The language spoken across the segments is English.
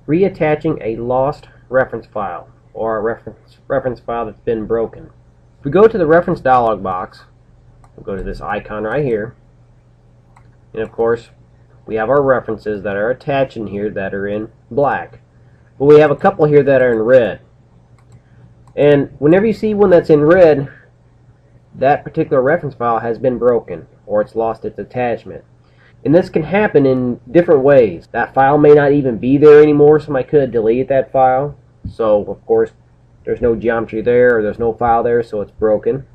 Reattaching a lost reference file or a reference file that's been broken. If we go to the reference dialog box, we'll go to this icon right here, and of course we have our references that are attached in here that are in black, but we have a couple here that are in red. And whenever you see one that's in red, that particular reference file has been broken or it's lost its attachment. And this can happen in different ways. That file may not even be there anymore. Somebody could have deleted that file. So, of course, there's no geometry there or there's no file there, so it's broken.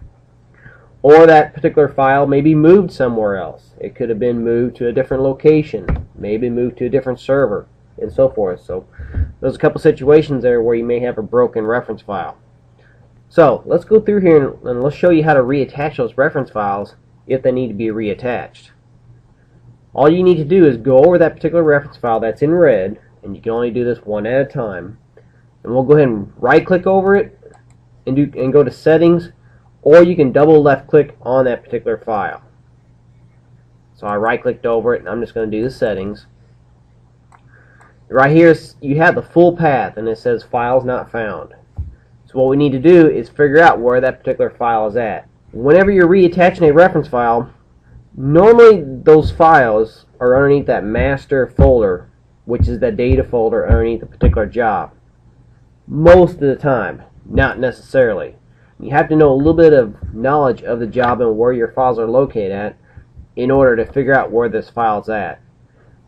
Or that particular file may be moved somewhere else. It could have been moved to a different location, maybe moved to a different server, and so forth. So, there's a couple situations there where you may have a broken reference file. So, let's go through here and let's show you how to reattach those reference files if they need to be reattached. All you need to do is go over that particular reference file that's in red, and you can only do this one at a time. And we'll go ahead and right click over it and go to settings, or you can double left click on that particular file. So I right clicked over it and I'm just going to do the settings. Right here you have the full path and it says files not found. So what we need to do is figure out where that particular file is at. Whenever you're reattaching a reference file, normally those files are underneath that master folder, which is the data folder underneath a particular job. Most of the time, not necessarily. You have to know a little bit of knowledge of the job and where your files are located at in order to figure out where this file's at.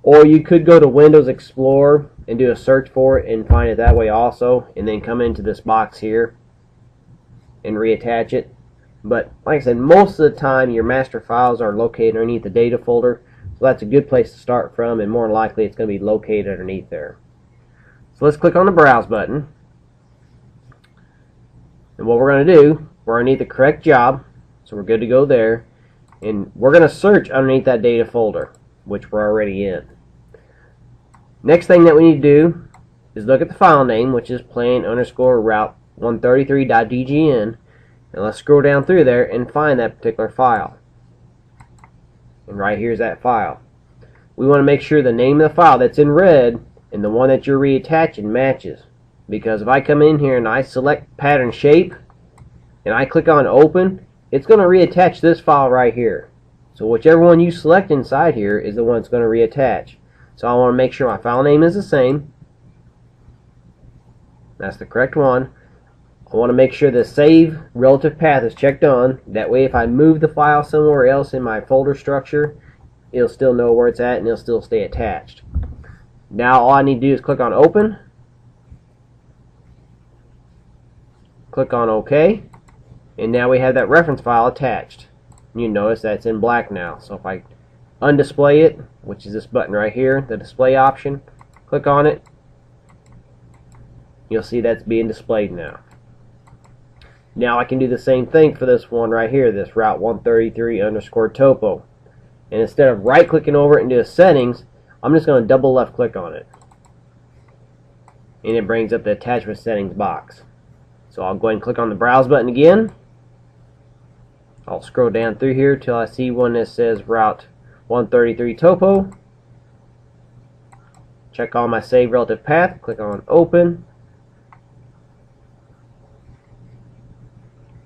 Or you could go to Windows Explorer and do a search for it and find it that way also, and then come into this box here and reattach it. But like I said, most of the time your master files are located underneath the data folder, so that's a good place to start from, and more likely it's going to be located underneath there. So let's click on the Browse button, and what we're going to do, we're underneath the correct job, so we're good to go there, and we're going to search underneath that data folder, which we're already in. Next thing that we need to do is look at the file name, which is plan_route133.dgn, and let's scroll down through there and find that particular file. And right here's that file. We want to make sure the name of the file that's in red and the one that you're reattaching matches. Because if I come in here and I select pattern shape and I click on open, it's going to reattach this file right here. So whichever one you select inside here is the one that's going to reattach. So I want to make sure my file name is the same. That's the correct one. I want to make sure the save relative path is checked on. That way if I move the file somewhere else in my folder structure, it'll still know where it's at and it'll still stay attached. Now all I need to do is click on open. Click on OK. And now we have that reference file attached. You notice that it's in black now. So if I undisplay it, which is this button right here, the display option, click on it, you'll see that's being displayed now. Now I can do the same thing for this one right here, this route 133_topo. And instead of right clicking over it and do the settings, I'm just going to double left click on it. And it brings up the attachment settings box. So I'll go ahead and click on the browse button again. I'll scroll down through here till I see one that says route 133 topo. Check all my save relative path, click on open.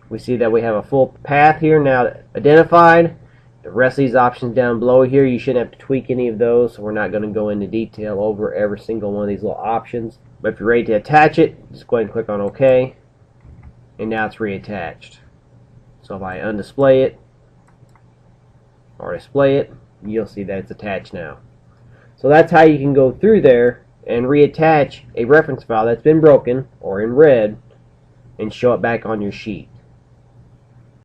We see that we have a full path here now identified. The rest of these options down below here, you shouldn't have to tweak any of those, so we're not going to go into detail over every single one of these little options. But if you're ready to attach it, just go ahead and click on OK, and now it's reattached. So if I undisplay it or display it, you'll see that it's attached now. So that's how you can go through there and reattach a reference file that's been broken or in red and show it back on your sheet.